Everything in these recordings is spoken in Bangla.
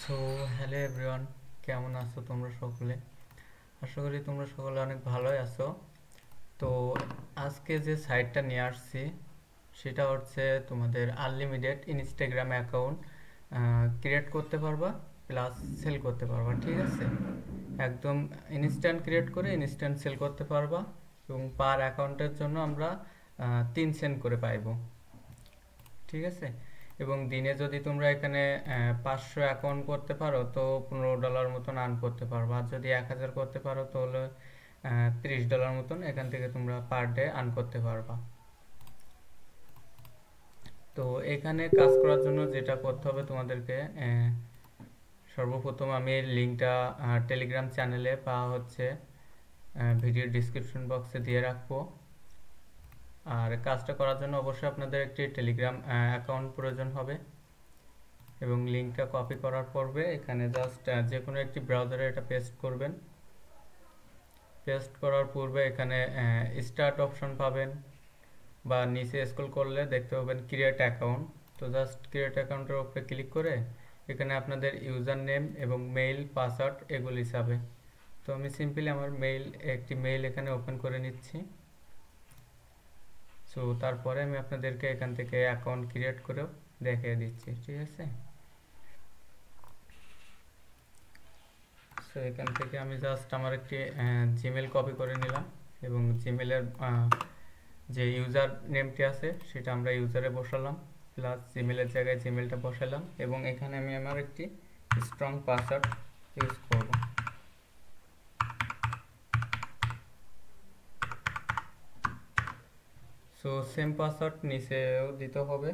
সো হ্যালো এভরিওয়ান, কেমন আছো তোমরা সকলে? আশা করি তোমরা সকলে অনেক ভালোই আছো। তো আজকে যে সাইটটা নিয়ে আসছি সেটা হচ্ছে তোমাদের আনলিমিটেড ইনস্টাগ্রাম অ্যাকাউন্ট ক্রিয়েট করতে পারবা, প্লাস সেল করতে পারবা। ঠিক আছে, একদম ইনস্ট্যান্ট ক্রিয়েট করে ইনস্ট্যান্ট সেল করতে পারবা এবং পার অ্যাকাউন্টের জন্য আমরা 3 সেন্ট করে পাইবো। ঠিক আছে, এবং দিনে যদি তোমরা এখানে 500 অ্যাকাউন্ট করতে পারো তো $15 মতন আর্ন করতে পারবা। আর যদি 1000 করতে পারো তাহলে $30 মতন এখান থেকে তোমরা পার ডে আর্ন করতে পারবা। তো এখানে কাজ করার জন্য যেটা করতে হবে তোমাদেরকে, সর্বপ্রথম আমি লিঙ্কটা টেলিগ্রাম চ্যানেলে বা হচ্ছে ভিডিও ডিসক্রিপশন বক্সে দিয়ে রাখবো। আর কাজটা করার জন্য অবশ্যই আপনাদের একটি টেলিগ্রাম অ্যাকাউন্ট প্রয়োজন হবে এবং লিঙ্কটা কপি করার পূর্বে এখানে জাস্ট যে কোনো একটি ব্রাউজারে এটা পেস্ট করবেন। পেস্ট করার পূর্বে এখানে স্টার্ট অপশন পাবেন বা নিচে স্ক্রল করলে দেখতে পাবেন ক্রিয়েট অ্যাকাউন্ট। তো জাস্ট ক্রিয়েট অ্যাকাউন্টের উপরে ক্লিক করে এখানে আপনাদের ইউজার নেম এবং মেইল পাসওয়ার্ড এগুলি হিসাবে। তো আমি সিম্পলি আমার একটি মেইল এখানে ওপেন করে নিচ্ছি। সো তারপরে আমি আপনাদেরকে এখান থেকে অ্যাকাউন্ট ক্রিয়েট করেও দেখিয়ে দিচ্ছি। ঠিক আছে, সো এখান থেকে আমি জাস্ট আমার একটি জিমেল কপি করে নিলাম এবং জিমেলের যে ইউজার নেমটি আছে সেটা আমরা ইউজারে বসালাম, প্লাস জিমেলের জায়গায় জিমেলটা বসালাম এবং এখানে আমি আমার একটি স্ট্রং পাসওয়ার্ড ইউজ করব। সো সেম পাসওয়ার্ড নিচেও দিতে হবে।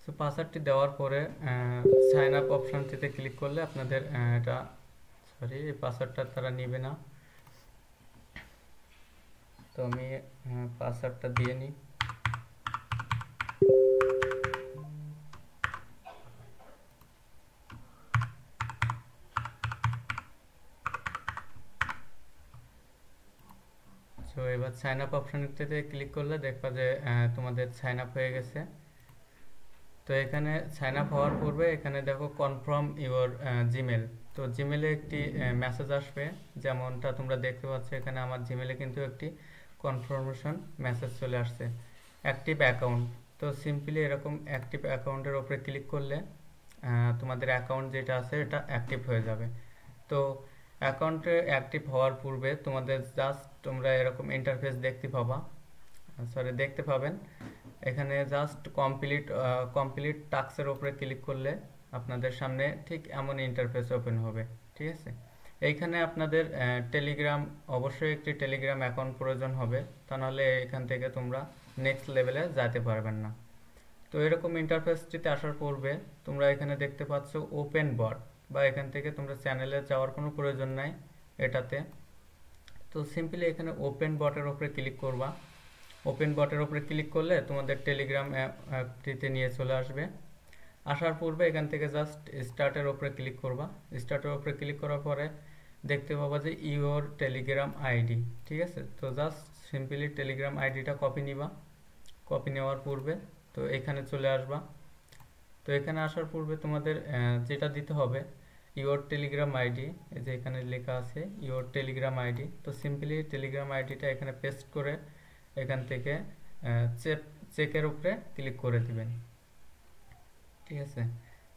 সো পাসওয়ার্ডটি দেওয়ার পরে সাইন আপ অপশনটিতে ক্লিক করলে আপনাদের এটা এই পাসওয়ার্ডটা তারা নেবে না। তো আমি পাসওয়ার্ডটা দিয়ে নিই। সো এবার সাইন আপ অপশনটিতে ক্লিক করলে দেখবা যে তোমাদের সাইন আপ হয়ে গেছে। তো এখানে সাইন আপ হওয়ার পূর্বে এখানে দেখো কনফার্ম ইওর জিমেল। তো জিমেলে একটি মেসেজ আসবে, যেমনটা তোমরা দেখতে পাচ্ছ এখানে আমার জিমেলে কিন্তু একটি কনফার্মেশন মেসেজ চলে আসছে, অ্যাক্টিভ অ্যাকাউন্ট। তো সিম্পলি এরকম অ্যাক্টিভ অ্যাকাউন্টের উপরে ক্লিক করলে তোমাদের অ্যাকাউন্ট যেটা আছে এটা অ্যাক্টিভ হয়ে যাবে। তো অ্যাকাউন্টে অ্যাক্টিভ হওয়ার পূর্বে তোমাদের জাস্ট তোমরা এরকম ইন্টারফেস দেখতে পাবেন। এখানে জাস্ট কমপ্লিট টাস্কের উপরে ক্লিক করলে আপনাদের সামনে ঠিক এমন ইন্টারফেস ওপেন হবে। ঠিক আছে, এইখানে আপনাদের টেলিগ্রাম, অবশ্যই একটি টেলিগ্রাম অ্যাকাউন্ট প্রয়োজন হবে, তা নাহলে এখান থেকে তোমরা নেক্সট লেভেলে যেতে পারবেন না। তো এরকম ইন্টারফেসটিতে আসার পূর্বে তোমরা এখানে দেখতে পাচ্ছ ওপেন বট, বা এখান থেকে তোমরা চ্যানেলে যাওয়ার কোনো প্রয়োজন নাই এটাতে। তো সিম্পলি এখানে ওপেন বটের উপরে ক্লিক করবা। ওপেন বটের উপরে ক্লিক করলে তোমাদের টেলিগ্রাম অ্যাপটিতে নিয়ে চলে আসবে। আসার পূর্বে এখান থেকে জাস্ট স্টার্টের উপরে ক্লিক করবা। স্টার্টের উপরে ক্লিক করার পরে দেখতে পাবা যে ইওর টেলিগ্রাম আইডি। ঠিক আছে, তো জাস্ট সিম্পলি টেলিগ্রাম আইডিটা কপি নিবা। কপি নেওয়ার পূর্বে তো এখানে চলে আসবা। তো এখানে আসার পূর্বে তোমাদের যেটা দিতে হবে ইওর টেলিগ্রাম আইডি, এই যে এখানে লেখা আছে ইওর টেলিগ্রাম আইডি। তো সিম্পলি টেলিগ্রাম আইডিটা এখানে পেস্ট করে এখান থেকে চেকের উপরে ক্লিক করে দিবেন। ঠিক আছে,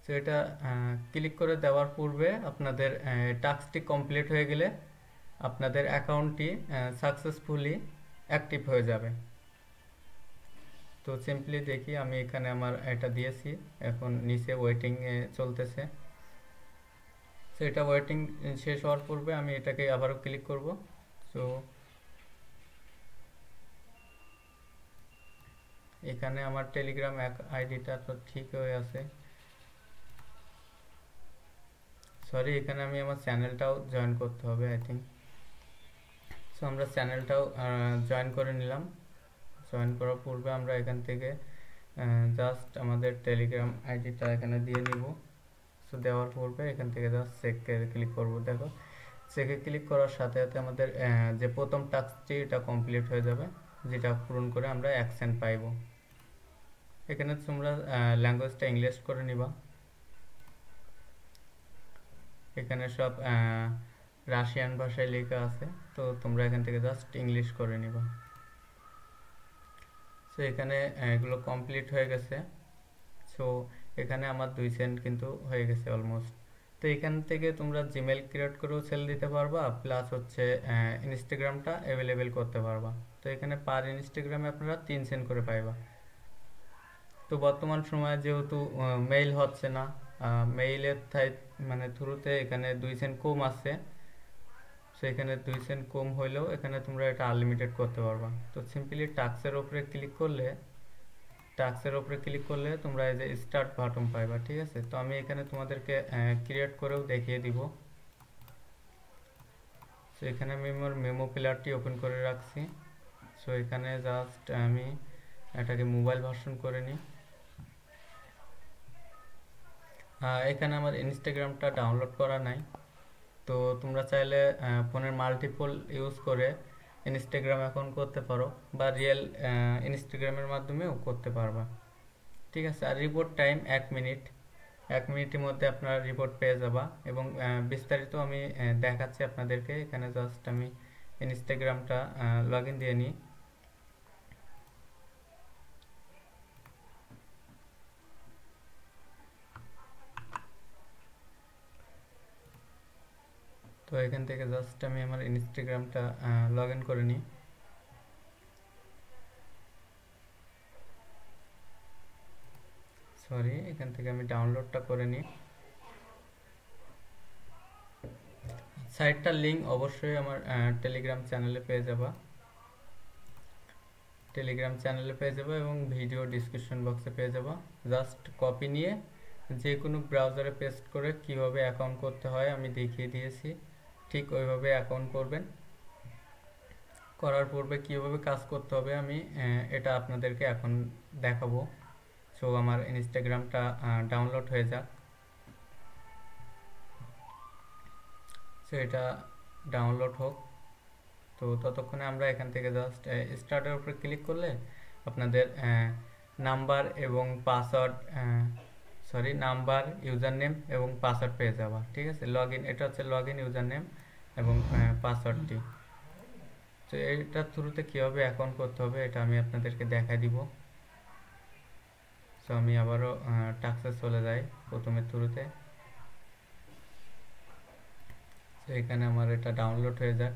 তো এটা ক্লিক করে দেওয়ার পূর্বে আপনাদের টাস্কটি কমপ্লিট হয়ে গেলে আপনাদের অ্যাকাউন্টটি সাকসেসফুলি অ্যাক্টিভ হয়ে যাবে। তো সিম্পলি দেখি, আমি এখানে আমার এটা দিয়েছি, এখন নিচে ওয়েটিং চলতেছে। তো এটা ওয়েটিং শেষ হওয়ার পূর্বে আমি এটাকে আবারও ক্লিক করব। সো এখানে আমার টেলিগ্রাম আইডিটা তো ঠিক হয়ে আছে। এখানে আমি আমার চ্যানেলটাও জয়েন করতে হবে আই থিঙ্ক। সো আমরা চ্যানেলটাও জয়েন করে নিলাম। জয়েন করার পূর্বে আমরা এখান থেকে জাস্ট আমাদের টেলিগ্রাম আইডিটা এখানে দিয়ে নিব। সো দেওয়ার পূর্বে এখান থেকে জাস্ট চেকে ক্লিক করব। দেখো চেকে ক্লিক করার সাথে সাথে আমাদের যে প্রথম টাস্কটি এটা কমপ্লিট হয়ে যাবে। যেটা পূরণ করে আমরা অ্যাকসেন্ট পাইব। এখানে তোমরা ল্যাঙ্গুয়েজটা ইংলিশ করে নিবা। এখানে সব রাশিয়ান ভাষায় লেখা আছে, তো তোমরা এখান থেকে জাস্ট ইংলিশ করে নিবা। সো এখানে এগুলো কমপ্লিট হয়ে গেছে। সো এখানে আমার 2 সেন্ট কিন্তু হয়ে গেছে অলমোস্ট। তো এখান থেকে তোমরা জিমেল ক্রিয়েট করেও সেল দিতে পারবা, প্লাস হচ্ছে ইনস্টাগ্রামটা অ্যাভেলেবেল করতে পারবা। তো এখানে পার ইনস্টাগ্রামে আপনারা 3 সেন্ট করে পাইবা। তো বর্তমান সময়ে যেহেতু মেইল হচ্ছে না, মেইলের মানে থ্রুতে এখানে 2 সেন্ট কম আছে। সো এখানে 2 সেন্ট কম হইলেও এখানে তোমরা এটা আনলিমিটেড করতে পারবা। তো সিম্পলি টাস্কের উপরে ক্লিক করলে তোমরা এই যে স্টার্ট বাটন পাইবা, ঠিক আছে। তো আমি এখানে তোমাদেরকে ক্রিয়েট করেও দেখিয়ে দিব। সো এখানে আমি আমার মেমো প্লেয়ারটি ওপেন করে রাখছি। সো এখানে জাস্ট আমি এটাকে মোবাইল ভার্সন করে নিই। এখানে আমার ইনস্টাগ্রামটা ডাউনলোড করা নাই, তো তোমরা চাইলে ফোনের মাল্টিপল ইউজ করে ইনস্টাগ্রাম অ্যাকাউন্ট করতে পারো, বা রিয়েল ইনস্টাগ্রামের মাধ্যমেও করতে পারবা, ঠিক আছে। আর রিপোর্ট টাইম 1 মিনিট, 1 মিনিটের মধ্যে আপনারা রিপোর্ট পেয়ে যাবা। এবং বিস্তারিত আমি দেখাচ্ছি আপনাদেরকে। এখানে জাস্ট আমি ইনস্টাগ্রামটা লগ ইন দিয়ে নিই। তো এখান থেকে জাস্ট আমি আমার ইনস্টাগ্রামটা লগ ইন করে নিই। সরি, এখান থেকে আমি ডাউনলোডটা করে নিই। সাইটটার লিঙ্ক অবশ্যই আমার টেলিগ্রাম চ্যানেলে পেয়ে যাবা। এবং ভিডিও ডিসক্রিপশন বক্সে পেয়ে যাবা। জাস্ট কপি নিয়ে যে কোনো ব্রাউজারে পেস্ট করে কিভাবে অ্যাকাউন্ট করতে হয় আমি দেখিয়ে দিয়েছি, ঠিক ওইভাবে অ্যাকাউন্ট করবেন। করার পূর্বে কীভাবে কাজ করতে হবে আমি এটা আপনাদেরকে এখন দেখাবো। সো আমার ইনস্টাগ্রামটা ডাউনলোড হয়ে যাক। সো এটা ডাউনলোড হোক, তো ততক্ষণে আমরা এখান থেকে জাস্ট স্টার্টের উপরে ক্লিক করলে আপনাদের নাম্বার এবং পাসওয়ার্ড নাম্বার, ইউজার নেম এবং পাসওয়ার্ড পেয়ে যাবা, ঠিক আছে। এটা হচ্ছে লগ ইন ইউজার নেম এবং পাসওয়ার্ডটি। তো এটার থ্রুতে কীভাবে অ্যাকাউন্ট করতে হবে এটা আমি আপনাদেরকে দেখাই দিব। সো আমি আবারও টাস্কে চলে যাই প্রথমের থ্রুতে। তো এখানে আমার এটা ডাউনলোড হয়ে যায়।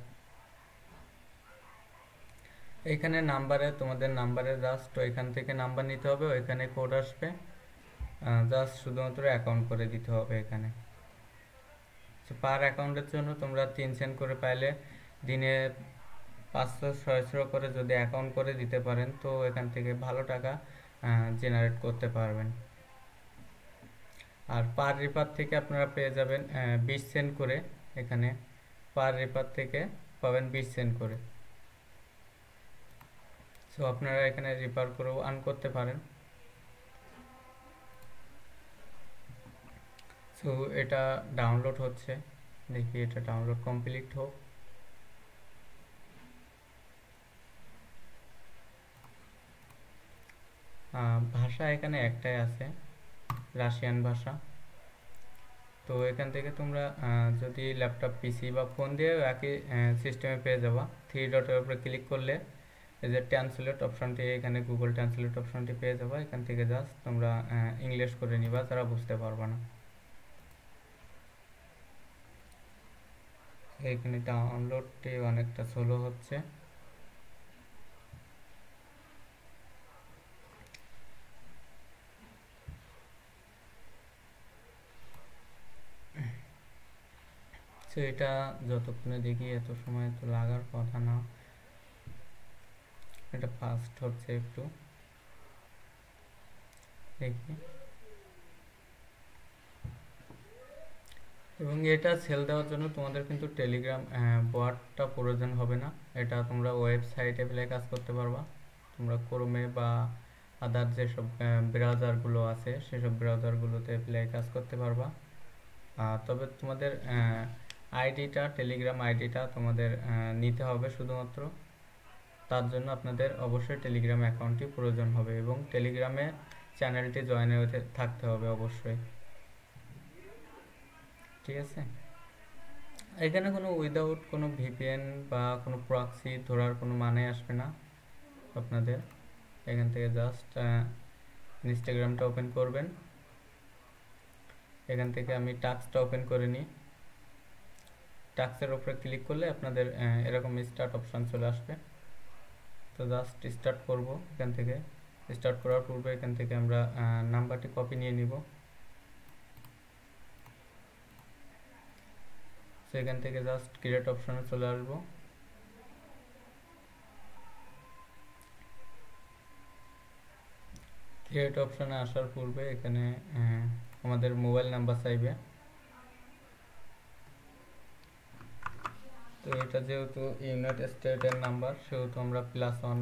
এইখানে তোমাদের নাম্বারে জাস্ট ওইখান থেকে নাম্বার নিতে হবে, ওইখানে কোড আসবে, জাস্ট শুধুমাত্র অ্যাকাউন্ট করে দিতে হবে এখানে। পার অ্যাকাউন্টের জন্য তোমরা 3 সেন্ট করে পাইলে দিনে 500-600 করে যদি অ্যাকাউন্ট করে দিতে পারেন, তো এখান থেকে ভালো টাকা জেনারেট করতে পারবেন। আর পার রিপার থেকে আপনারা পেয়ে যাবেন 20 সেন্ট করে। এখানে পার রিপার থেকে পাবেন 20 সেন্ট করে। সো আপনারা এখানে রিপার করেও আর্ন করতে পারেন। সো এটা ডাউনলোড হচ্ছে, দেখি এটা ডাউনলোড কমপ্লিট হোক। ভাষা এখানে একটাই আছে, রাশিয়ান ভাষা। তো এখান থেকে তোমরা যদি ল্যাপটপ, পিসি বা ফোন দিয়ে একই সিস্টেমে পেয়ে যাবা। 3 ডটের উপরে ক্লিক করলে এই যে ট্রান্সলেট অপশনটি, এখানে গুগল ট্রান্সলেট অপশনটি পেয়ে যাবা। এখান থেকে জাস্ট তোমরা ইংলিশ করে নিবা যারা বুঝতে পারবা না। এখানে ডাউনলোডটি অনেকটা স্লো হচ্ছে। তো এটা যতক্ষণে দেখি এত সময় তো লাগার কথা না, এটা ফাস্ট হচ্ছে একটু, দেখি। এবং এটা সেল দেওয়ার জন্য তোমাদের কিন্তু টেলিগ্রাম বটটা প্রয়োজন হবে না। এটা তোমরা ওয়েবসাইটে প্লে কাজ করতে পারবা। তোমরা ক্রোমে বা আদার যেসব ব্রাউজারগুলো আছে সেসব ব্রাউজারগুলোতে প্লে কাজ করতে পারবা। তবে তোমাদের টেলিগ্রাম আইডিটা তোমাদের নিতে হবে শুধুমাত্র। তার জন্য আপনাদের অবশ্যই টেলিগ্রাম অ্যাকাউন্টটি প্রয়োজন হবে এবং টেলিগ্রামে চ্যানেলটি জয়েন হতে থাকতে হবে অবশ্যই। ঠিক আছে, এখানে কোনো উইদাউট কোনো ভিপিএন বা কোনো প্রক্সি ধরার কোনো মানে আসবে না আপনাদের। এখান থেকে জাস্ট ইনস্টাগ্রামটা ওপেন করবেন। এখান থেকে আমি টাস্কটা ওপেন করে নিই। টাস্কের উপরে ক্লিক করলে আপনাদের এরকম স্টার্ট অপশান চলে আসবে। তো জাস্ট স্টার্ট করব। এখান থেকে স্টার্ট করার পূর্বে এখান থেকে আমরা নাম্বারটি কপি নিয়ে নিব। সেখান থেকে জাস্ট ক্রিয়েট অপশানে চলে আসবো। ক্রিয়েট অপশানে আসার পূর্বে এখানে আমাদের মোবাইল নাম্বার চাইবে। তো এটা যেহেতু ইউনাইটেড স্টেটের নাম্বার সেহেতু আমরা +1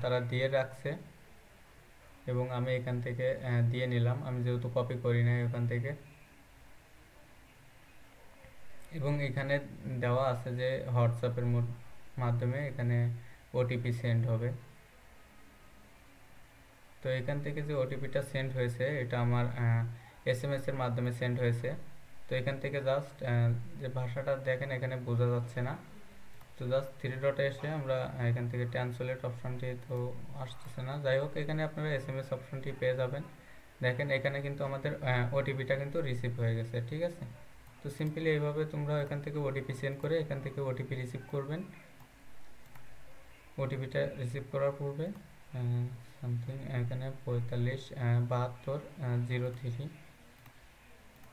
তারা দিয়ে রাখছে এবং আমি এখান থেকে দিয়ে নিলাম, আমি যেহেতু কপি করি নাই ওখান থেকে। এবং এখানে দেওয়া আছে যে হোয়াটসঅ্যাপের মাধ্যমে এখানে ওটিপি সেন্ড হবে। তো এখান থেকে যে ওটিপিটা সেন্ড হয়েছে এটা আমার SMS এর মাধ্যমে সেন্ড হয়েছে। তো এখান থেকে জাস্ট যে ভাষাটা দেখেন এখানে বোঝা যাচ্ছে না, তো জাস্ট 3 ডটে এসে আমরা এখান থেকে ট্রান্সলেট অপশনটি তো আসতেছে না, যাই হোক এখানে আপনারা SMS অপশনটি পেয়ে যাবেন। দেখেন এখানে কিন্তু আমাদের ওটিপিটা কিন্তু রিসিভ হয়ে গেছে। ঠিক আছে, তো সিম্পলি এইভাবে তোমরা এখান থেকে ওটিপি সেন্ড করে এখান থেকে ওটিপি রিসিভ করবেন। ওটিপিটা রিসিভ করার পূর্বে সামথিং এখানে 457203,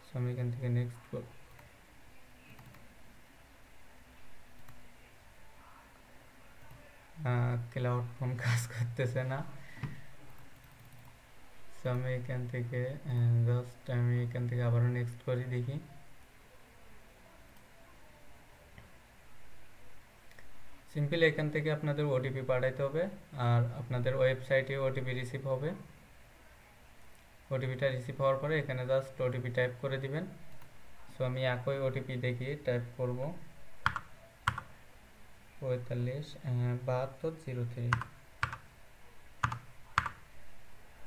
সো আমি এখান থেকে নেক্সট ক্লাউড ফর্ম কাজ করতেছে না, সো আমি এখান থেকে জাস্ট আমি এখান থেকে আবারও নেক্সট করি দেখি। সিম্পলি এখান থেকে আপনাদের ওটিপি পাঠাইতে হবে আর আপনাদের ওয়েবসাইটে ওটিপি রিসিভ হবে। ওটিপিটা রিসিভ হওয়ার পরে এখানে জাস্ট ওটিপি টাইপ করে দিবেন। সো আমি একই ওটিপি দেখি টাইপ করব 457203।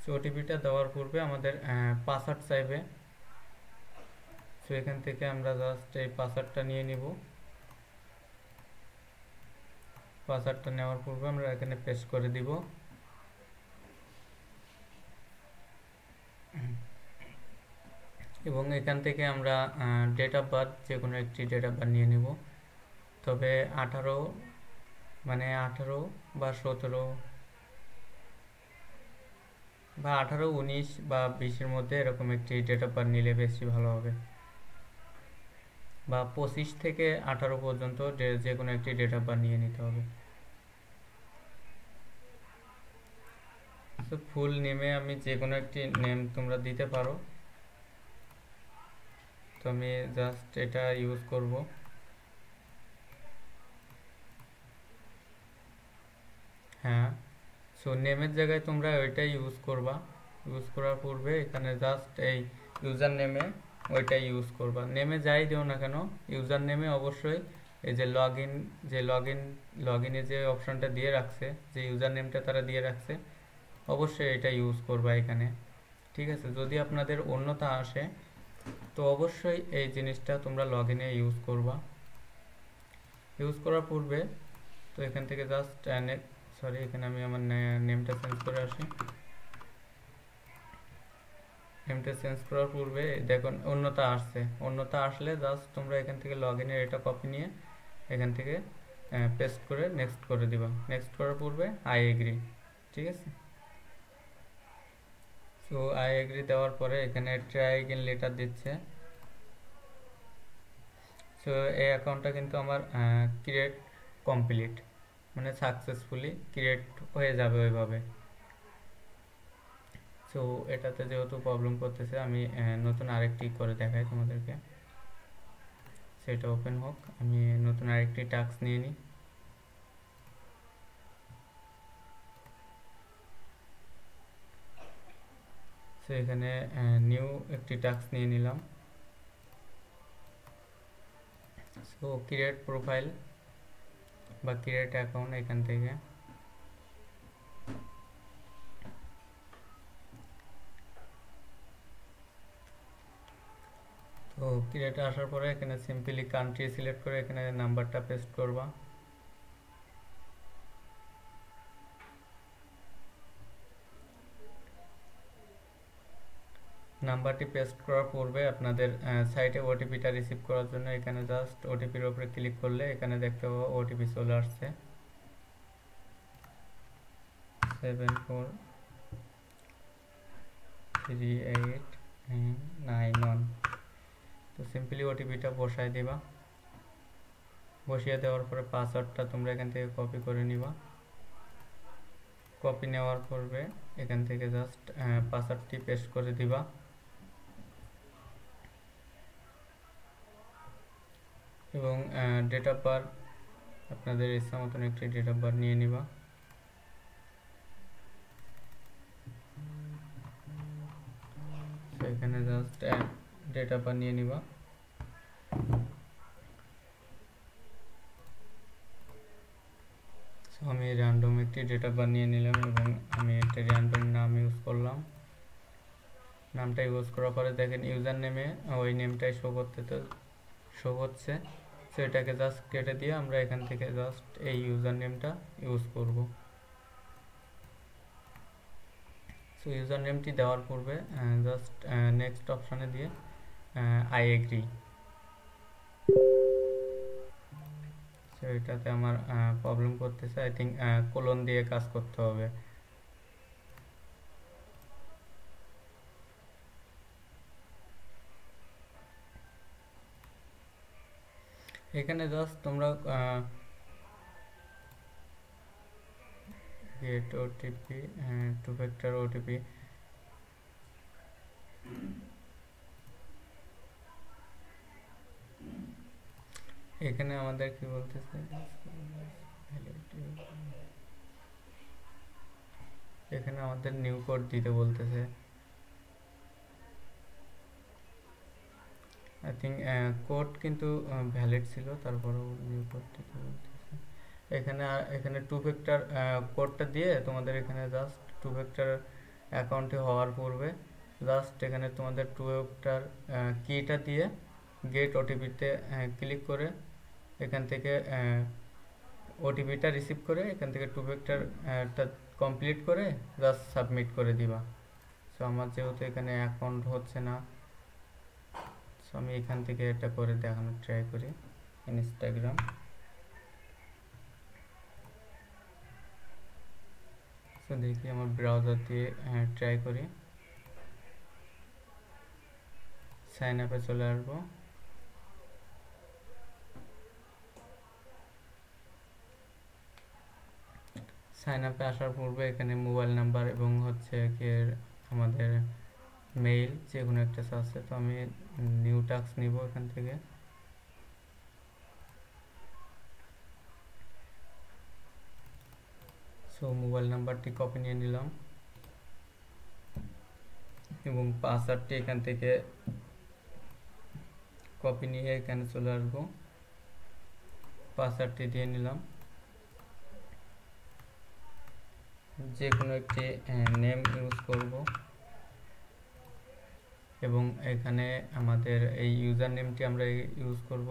সো ওটিপিটা দেওয়ার পূর্বে আমাদের পাসওয়ার্ড চাইবে। সো এখান থেকে আমরা জাস্ট এই পাসওয়ার্ডটা নিয়ে নিব। পাসওয়ার্ডটা নেওয়ার পূর্বে আমরা এখানে পেস্ট করে দিব। এবং এখান থেকে আমরা ডেট অফ বার্থ যে কোনো একটি ডেট অফ বার্থ নিয়ে নিব, তবে 18 মানে 18 বা 17 বা 18, 19 বা 20-এর মধ্যে এরকম একটি ডেট অফ বার্থ নিলে বেশি ভালো হবে, বা 25 থেকে 18 পর্যন্ত যে কোনো একটি ডেট অফ বার্থ নিয়ে নিতে হবে। তো ফুল নেমে আমি যে কোনো একটি নেম তোমরা দিতে পারো, তো আমি জাস্ট এটা ইউজ করব। হ্যাঁ, সো নেমের জায়গায় তোমরা ওইটাই ইউজ করবা। ইউজ করার পূর্বে এখানে জাস্ট এই ইউজার নেমে ওইটাই ইউজ করবা। নেমে যাই দিও না কেন, ইউজার নেমে অবশ্যই এই যে লগ ইনে যে অপশনটা দিয়ে রাখছে, যে ইউজার নেমটা তারা দিয়ে রাখছে, অবশ্যই এটা ইউজ করবা এখানে। ঠিক আছে, যদি আপনাদের অন্যতা আসে তো অবশ্যই এই জিনিসটা তোমরা লগ ইনে ইউজ করবা। ইউজ করার পূর্বে তো এখান থেকে জাস্ট সরি এখানে আমি আমার নেমটা চেঞ্জ করে আসি। নেমটা চেঞ্জ করার পূর্বে দেখুন অন্যতা আসছে, অন্যতা আসলে জাস্ট তোমরা এখান থেকে লগ ইনের এটা কপি নিয়ে এখান থেকে পেস্ট করে নেক্সট করে দিবা। নেক্সট করার পূর্বে আই এগ্রি। ঠিক আছে, সো আই এগ্রি দেওয়ার পরে এখানে ট্রাই এগেইন লেটার দিচ্ছে। সো এই অ্যাকাউন্টটা কিন্তু আমার ক্রিয়েট কমপ্লিট, মানে সাকসেসফুলি ক্রিয়েট হয়ে যাবে ওইভাবে। সো এটাতে যেহেতু প্রবলেম করতেছে আমি নতুন আরেকটি করে দেখাই তোমাদেরকে, সেটা ওপেন হোক। আমি নতুন আরেকটি টাস্ক নিয়ে নিই। সো এখানে নিউ একটি টাস্ক নিয়ে নিলাম। সো ক্রিয়েট প্রোফাইল বা ক্রিয়েট অ্যাকাউন্ট, এখান থেকে ক্রিয়েটে আসার পরে এখানে সিম্পলি কান্ট্রি সিলেক্ট করে এখানে নাম্বারটা পেস্ট করবা। নাম্বারটি পেস্ট করার পূর্বে আপনাদের সাইটে ওটিপিটা রিসিভ করার জন্য এখানে জাস্ট ওটিপির উপরে ক্লিক করলে এখানে দেখতে পাবো ওটিপি চলে আসছে 743891। তো সিম্পলি ওটিপিটা বসায় দিবা। বসিয়ে দেওয়ার পরে পাসওয়ার্ডটা তোমরা এখান থেকে কপি করে নিবা। কপি নেওয়ার পরে এখান থেকে জাস্ট পাসওয়ার্ডটি পেস্ট করে দিবা। এবং ডেট অফ বার্থ আপনাদের ইচ্ছা মতন একটি ডেট অফ বার্থ নিয়ে নিবা। এখানে জাস্ট ডেট অফ বার্থ নিয়ে নিবা। আমি র্যান্ডম একটি ডেট অফ বার্থ নিয়ে নিলাম এবং আমি একটা র্যান্ডম নাম ইউজ করলাম। নামটা ইউজ করার পরে দেখেন ইউজার নেমে ওই নেমটাই শো হচ্ছে। সো এটাকে জাস্ট কেটে দিয়ে আমরা এখান থেকে জাস্ট এই ইউজার নেমটা ইউজ করব। সো ইউজার নেমটি দেওয়ার পূর্বে জাস্ট নেক্সট অপশানে দিয়ে আই এগ্রি। সো এটাতে আমার প্রবলেম করতেছে, আই থিঙ্ক কোলন দিয়ে কাজ করতে হবে। এখানে জাস্ট তোমরা get OTP, two factor OTP, এখানে আমাদের কি বলতেছে, এখানে আমাদের নিউ কোড দিতে বলতেছে। আই থিঙ্ক কোড কিন্তু ভ্যালিড ছিল, তারপরেও নিউ কোড দিতে বলতেছে। এখানে টু ফ্যাক্টর কোডটা দিয়ে তোমাদের এখানে জাস্ট টু ফ্যাক্টর অ্যাকাউন্টে হওয়ার পূর্বে জাস্ট এখানে তোমাদের টু ফ্যাক্টর কিটা দিয়ে গেট ওটিপিতে ক্লিক করে এখান থেকে ওটিপিটা রিসিভ করে এখান থেকে টু ফ্যাক্টরটা কমপ্লিট করে জাস্ট সাবমিট করে দিবা। সো আমার যেহেতু এখানে অ্যাকাউন্ট হচ্ছে না, সো আমি এখান থেকে এটা করে দেখানোর ট্রাই করি। ইনস্টাগ্রাম, সো দেখি আমার ব্রাউজার দিয়ে ট্রাই করি। সাইন আপে চলে আসবো। সাইন আপে আসার পূর্বে এখানে মোবাইল নাম্বার এবং হচ্ছে কি আমাদের মেইল যে কোনো একটা আছে। তো আমি নিউ টাস্ক নিব এখান থেকে। সো মোবাইল নাম্বারটি কপি নিয়ে নিলাম এবং পাসওয়ার্ডটি এখান থেকে কপি নিয়ে এখানে চলে আসবো। পাসওয়ার্ডটি দিয়ে নিলাম। যে কোনো একটি নেম ইউজ করব এবং এখানে আমাদের এই ইউজার নেমটি আমরা ইউজ করব।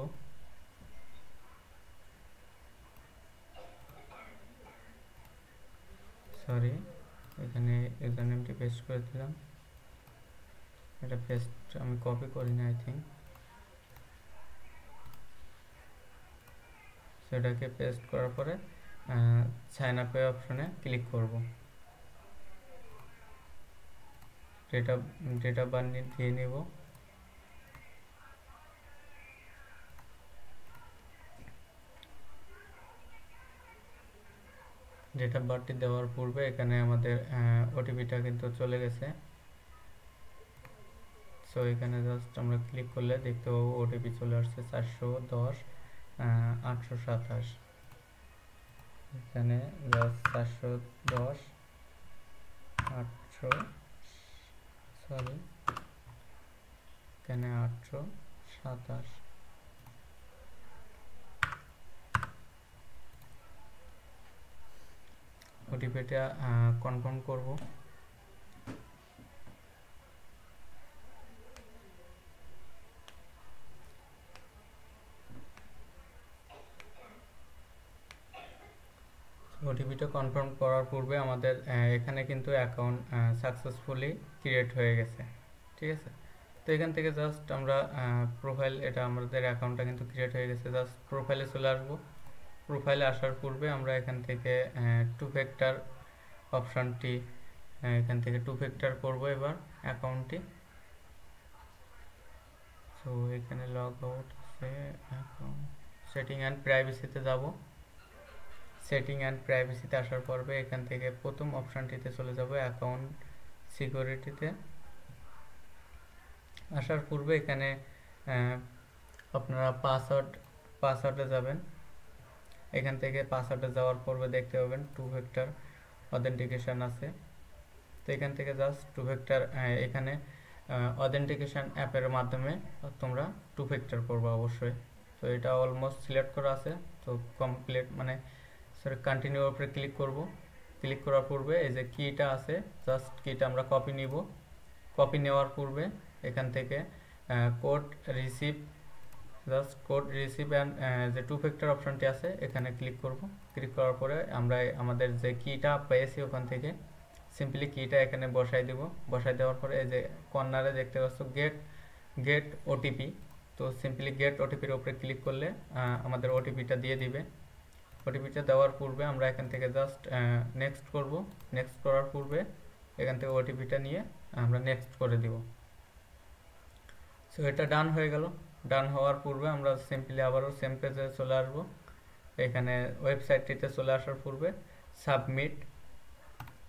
সরি, এখানে ইউজার নেমটি পেস্ট করে দিলাম। এটা পেস্ট আমি কপি করি না, আই থিঙ্ক। সেটাকে পেস্ট করার পরে সাইন আপে অপশনে ক্লিক করব। ডেট অফ বার্থ দিয়ে নেব। ডেট অফ বার্থটি দেওয়ার পূর্বে এখানে আমাদের ওটিপিটা কিন্তু চলে গেছে। সো এখানে জাস্ট আমরা ক্লিক করলে দেখতে পাবো ওটিপি চলে আসছে 410 827। এখানে জাস্ট 410 800, সরি এখানে 827। ওটিপিটা কনফার্ম করব। দুইটা কনফার্ম করার পূর্বে আমাদের এখানে কিন্তু অ্যাকাউন্ট সাকসেসফুলি ক্রিয়েট হয়ে গেছে, ঠিক আছে। তো এখান থেকে জাস্ট আমরা প্রোফাইল, এটা আমাদের অ্যাকাউন্টটা কিন্তু ক্রিয়েট হয়ে গেছে। জাস্ট প্রোফাইলে চলে আসবো। প্রোফাইলে আসার পূর্বে আমরা এখান থেকে টু ফ্যাক্টর অপশানটি এখান থেকে টু ফ্যাক্টর করবো এবার অ্যাকাউন্টটি। সো এখানে লগ আউট আছে, অ্যাকাউন্ট সেটিং অ্যান্ড প্রাইভেসিতে যাব। সেটিং অ্যান্ড প্রাইভেসিতে আসার পর্বে এখান থেকে প্রথম অপশানটিতে চলে যাব, অ্যাকাউন্ট সিকিউরিটিতে। আসার পূর্বে এখানে আপনারা পাসওয়ার্ডে যাবেন। এখান থেকে পাসওয়ার্ডে যাওয়ার পূর্বে দেখতে পাবেন টু ফ্যাক্টর অথেন্টিকেশন আছে। তো এখান থেকে জাস্ট টু ফ্যাক্টর, এখানে অথেন্টিকেশন অ্যাপের মাধ্যমে তোমরা টু ফ্যাক্টর করবে অবশ্যই। তো এটা অলমোস্ট সিলেক্ট করা আছে। তো কমপ্লিট মানে কন্টিনিউ উপরে ক্লিক করব। ক্লিক করার পূর্বে এই যে কিটা আছে, জাস্ট কিটা আমরা কপি নিব। কপি নেওয়ার পূর্বে এখান থেকে code receive, just code receive and যে টু ফ্যাক্টর অপশনটি আছে এখানে ক্লিক করব। ক্লিক করার পরে আমরা আমাদের যে কিটা পেয়েছি ওখান থেকে সিম্পলি কিটা এখানে বসাই দেব। বসাই দেওয়ার পরে এই যে কর্নারে দেখতে পাচ্ছ গেট ওটিপি। তো সিম্পলি গেট ওটিপির উপরে ক্লিক করলে আমাদের ওটিপিটা দিয়ে দিবে। ওটিপিটা দেওয়ার পূর্বে আমরা এখান থেকে জাস্ট নেক্সট করব। নেক্সট করার পূর্বে এখান থেকে ওটিপিটা নিয়ে আমরা নেক্সট করে দিব। সো এটা ডান হয়ে গেল। ডান হওয়ার পূর্বে আমরা সিম্পলি আবারও সেম পেজে চলে আসব। এখানে ওয়েবসাইটটিতে চলে আসার পূর্বে সাবমিট,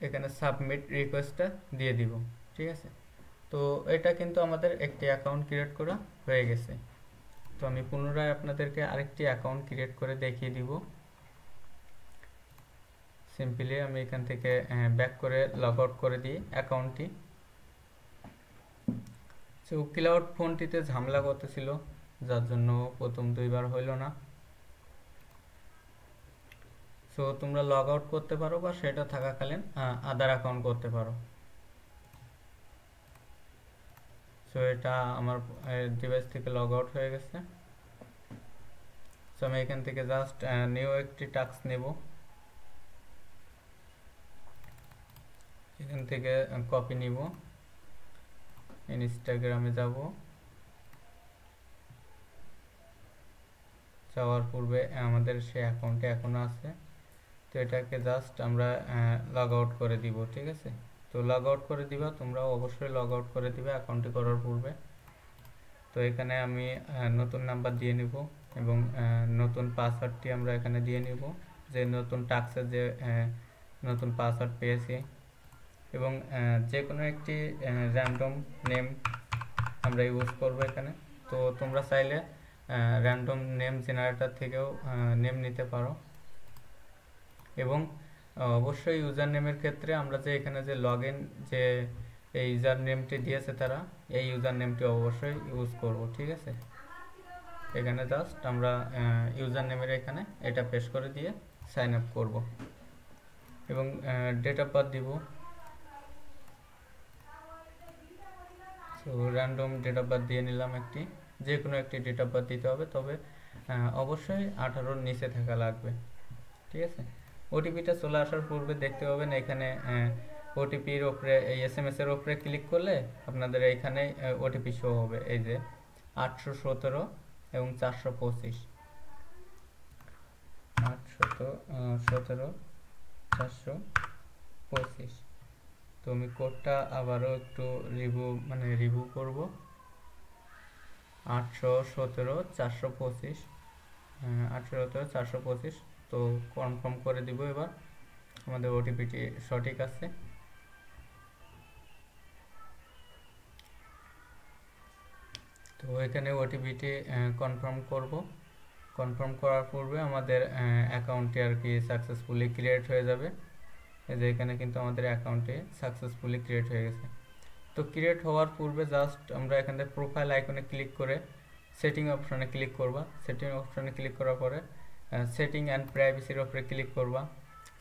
এখানে সাবমিট রিকোয়েস্টটা দিয়ে দিব, ঠিক আছে। তো এটা কিন্তু আমাদের একটি অ্যাকাউন্ট ক্রিয়েট করা হয়ে গেছে। তো আমি পুনরায় আপনাদেরকে আরেকটি অ্যাকাউন্ট ক্রিয়েট করে দেখিয়ে দিব। সিম্পলি আমি এখান থেকে ব্যাক করে লগ আউট করে দিই অ্যাকাউন্টটি। সো ক্লাউড ফোনটিতে ঝামেলা করতেছিল, যার জন্য প্রথম দুইবার হইল না। সো তোমরা লগ আউট করতে পারো বা সেটা থাকাকালীন আদার অ্যাকাউন্ট করতে পারো। সো এটা আমার ডিভাইস থেকে লগ আউট হয়ে গেছে। সো আমি এখান থেকে জাস্ট নিউ একটি টাস্ক নেব। এখান থেকে কপি নিব, ইনস্টাগ্রামে যাব। যাওয়ার পূর্বে আমাদের সেই অ্যাকাউন্টে এখনো আছে। তো এটাকে জাস্ট আমরা লগ আউট করে দিব, ঠিক আছে। তো লগ আউট করে দিবা, তোমরা অবশ্যই লগ আউট করে দিবে অ্যাকাউন্টটি করার পূর্বে। তো এখানে আমি নতুন নাম্বার দিয়ে নিব এবং নতুন পাসওয়ার্ডটি আমরা এখানে দিয়ে নিব, যে নতুন টাস্কের যে নতুন পাসওয়ার্ড পেয়েছি। এবং যে কোনো একটি র্যান্ডম নেম আমরা ইউজ করব এখানে। তো তোমরা চাইলে র্যান্ডম নেম জেনারেটর থেকেও নেম নিতে পারো। এবং অবশ্যই ইউজার নেমের ক্ষেত্রে আমরা যে এখানে যে লগইন যে এই ইউজার নেমটি দিয়েছে তারা, এই ইউজার নেমটি অবশ্যই ইউজ করব, ঠিক আছে। এখানে জাস্ট আমরা ইউজার নেমের এখানে এটা পেস্ট করে দিয়ে সাইন আপ করব এবং ডেট অফ বার্থ দিব। So random date of birth দিয়ে নিলাম একটি, যে কোনো একটি ডেট অফ বার্থ দিতে হবে, তবে অবশ্যই 18-র নিচে থাকা লাগবে, ঠিক আছে। ওটিপিটা চলে আসার পূর্বে দেখতে পাবেন এখানে ওটিপির ওপরে এই SMS এর ওপরে ক্লিক করলে আপনাদের এইখানে ওটিপি শো হবে, এই যে 817 এবং 425, 817 425। তো আমি কোডটা আবারও একটু রিভিউ করব। 817 425, 817 425। তো কনফার্ম করে দিব। এবার আমাদের ওটিপিটি সঠিক আছে। তো এখানে ওটিপিটি কনফার্ম করব। কনফার্ম করার পূর্বে আমাদের অ্যাকাউন্টটি আর কি সাকসেসফুলি ক্রিয়েট হয়ে যাবে। এই যে এখানে কিন্তু আমাদের অ্যাকাউন্টে সাকসেসফুলি ক্রিয়েট হয়ে গেছে। তো ক্রিয়েট হওয়ার পূর্বে জাস্ট আমরা এখান থেকে প্রোফাইল আইকনে ক্লিক করে সেটিং অপশনে ক্লিক করবা। সেটিং অপশনে ক্লিক করার পরে সেটিং অ্যান্ড প্রাইভেসির উপরে ক্লিক করবা।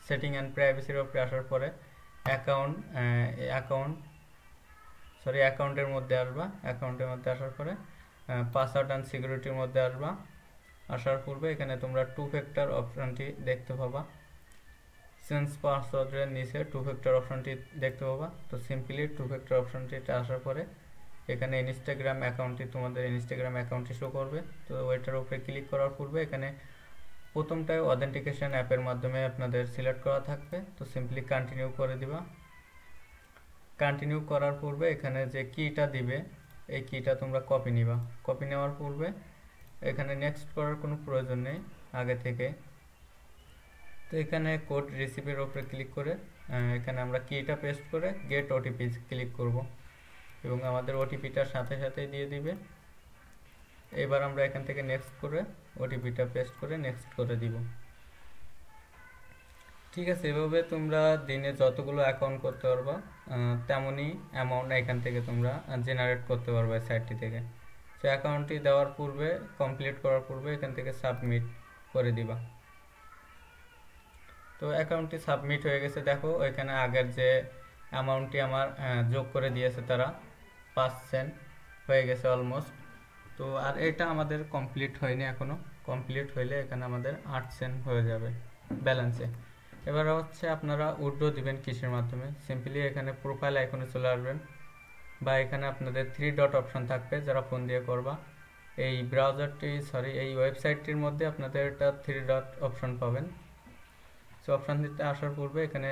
সেটিং অ্যান্ড প্রাইভেসির উপরে আসার পরে অ্যাকাউন্টের মধ্যে আসবা। অ্যাকাউন্টের মধ্যে আসার পরে পাসওয়ার্ড অ্যান্ড সিকিউরিটির মধ্যে আসবা। আসার পূর্বে এখানে তোমরা টু ফ্যাক্টর অপশনটি দেখতে পাবা। চেঞ্জ পাসওয়ার্ডের নিচে টু ফ্যাক্টর অপশনটি দেখতে পাবা। তো সিম্পলি টু ফ্যাক্টর অপশনটিতে আসার পরে এখানে ইনস্টাগ্রাম অ্যাকাউন্টটি, তোমাদের ইনস্টাগ্রাম অ্যাকাউন্টটি শো করবে। তো ওইটার উপরে ক্লিক করার পূর্বে এখানে প্রথমটায় অথেন্টিকেশন অ্যাপের মাধ্যমে আপনাদের সিলেক্ট করা থাকবে। তো সিম্পলি কন্টিনিউ করে দিবা। কন্টিনিউ করার পূর্বে এখানে যে কিটা দিবে এই কিটা তোমরা কপি নিবা। কপি নেওয়ার পূর্বে এখানে নেক্সট করার কোনো প্রয়োজন নেই আগে থেকে। তো এখানে কোড রিসিভের উপরে ক্লিক করে এখানে আমরা কিটা পেস্ট করে গেট ওটিপি ক্লিক করব এবং আমাদের ওটিপিটার সাথে সাথে দিয়ে দিবে। এবার আমরা এখান থেকে নেক্সট করে ওটিপিটা পেস্ট করে নেক্সট করে দিব। ঠিক আছে, এভাবে তোমরা দিনে যতগুলো অ্যাকাউন্ট করতে পারবা তেমনই অ্যামাউন্ট এখান থেকে তোমরা জেনারেট করতে পারবে সাইটটি থেকে। তো অ্যাকাউন্টটি দেওয়ার পূর্বে, কমপ্লিট করার পূর্বে এখান থেকে সাবমিট করে দিবা। তো অ্যাকাউন্টটি সাবমিট হয়ে গেছে। দেখো এখানে আগের যে অ্যামাউন্টটি আমার যোগ করে দিয়েছে তারা 5 সেন্ট হয়ে গেছে অলমোস্ট। তো আর এটা আমাদের কমপ্লিট হয়নি এখনো। কমপ্লিট হইলে এখানে আমাদের 8 সেন্ট হয়ে যাবে ব্যালেন্সে। এবার হচ্ছে আপনারা উইথড্র দিবেন কিসের মাধ্যমে। সিম্পলি এখানে প্রোফাইল আইকনে চলে আসবেন বা এখানে আপনাদের 3 ডট অপশন থাকবে যারা ফোন দিয়ে করবা। এই ব্রাউজারটি এই ওয়েবসাইটটির মধ্যে আপনাদের এটা 3 ডট অপশন পাবেন। সো অপশনটিতে আসার পূর্বে এখানে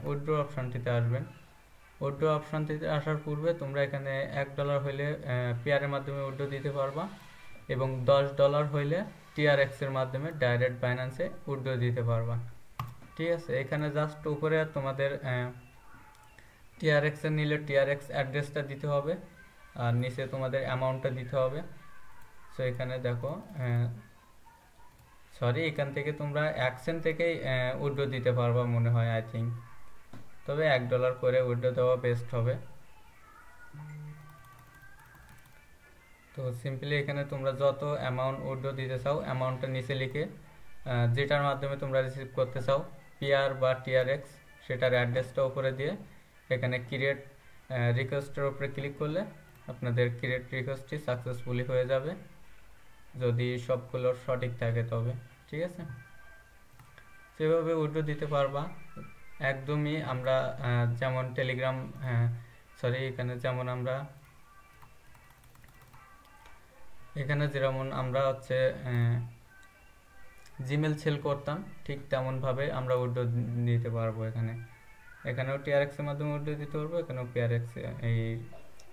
উইথড্র অপশনটিতে আসবেন। উইথড্র অপশনটিতে আসার পূর্বে তোমরা এখানে $1 হইলে পেয়ারের মাধ্যমে উইথড্র দিতে পারবা এবং $10 হইলে TRX এর মাধ্যমে ডাইরেক্ট বাইন্যান্সে উইথড্র দিতে পারবা। ঠিক আছে, এখানে জাস্ট উপরে তোমাদের TRX এর নিলে TRX অ্যাড্রেসটা দিতে হবে আর নিচে তোমাদের অ্যামাউন্টটা দিতে হবে। সো এখানে দেখো এখান থেকে তোমরা 1 সেন্ট থেকেই উইথড্র দিতে পারবা মনে হয় আই থিঙ্ক। তবে $1 করে উইথড্র দেওয়া বেস্ট হবে। তো সিম্পলি এখানে তোমরা যত অ্যামাউন্ট উইথড্র দিতে চাও অ্যামাউন্টটা নিচে লিখে যেটার মাধ্যমে তোমরা রিসিভ করতে চাও পিআর বা টিআরএক্স সেটার অ্যাড্রেসটা উপরে দিয়ে এখানে ক্রিয়েট রিকোয়েস্টের উপরে ক্লিক করলে আপনাদের ক্রিয়েট রিকোয়েস্টটি সাকসেসফুলি হয়ে যাবে যদি সবগুলো সঠিক থাকে তবে। ঠিক আছে, সেভাবে উইথড্র দিতে পারবা একদমই। আমরা যেমন টেলিগ্রাম এখানে যেমন আমরা হচ্ছে জিমেল সেল করতাম ঠিক তেমনভাবে আমরা উইথড্র দিতে পারবো। এখানেও টিআরএক্স এর মাধ্যমে উইথড্র দিতে পারবো, এখানেও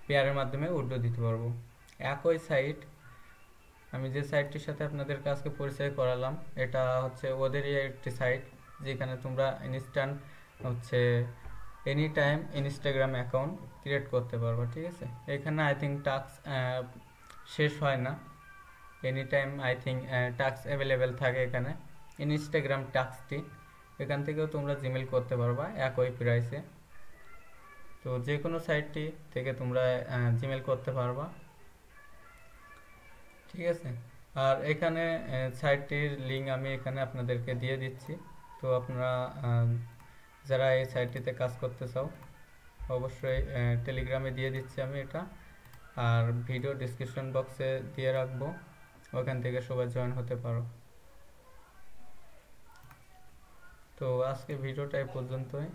পেয়ারের মাধ্যমে উইথড্র দিতে পারবো। একই সাইট, আমি যে সাইটটির সাথে আপনাদের কাছে পরিচয় করালাম এটা হচ্ছে ওদেরই একটি সাইট যেখানে তোমরা ইনস্ট্যান্ট হচ্ছে any time Instagram account create করতে পারবা। ঠিক আছে, এখানে আই থিঙ্ক টাস্ক শেষ হয় না, any time I think task available থাকে। এখানে ইনস্টাগ্রাম টাস্কটি এখান থেকেও তোমরা জিমেল করতে পারবা একই প্রাইসে। তো যে কোনো সাইটটি থেকে তোমরা জিমেল করতে পারবা। ঠিক আছে, আর এখানে সাইটটির লিঙ্ক আমি এখানে আপনাদেরকে দিয়ে দিচ্ছি। তো আপনারা যারা এই সাইটটিতে কাজ করতে চাও অবশ্যই টেলিগ্রামে দিয়ে দিচ্ছি আমি এটা, আর ভিডিও ডিসক্রিপশন বক্সে দিয়ে রাখবো, ওখান থেকে সবাই জয়েন হতে পারো। তো আজকে ভিডিওটা এই পর্যন্তই।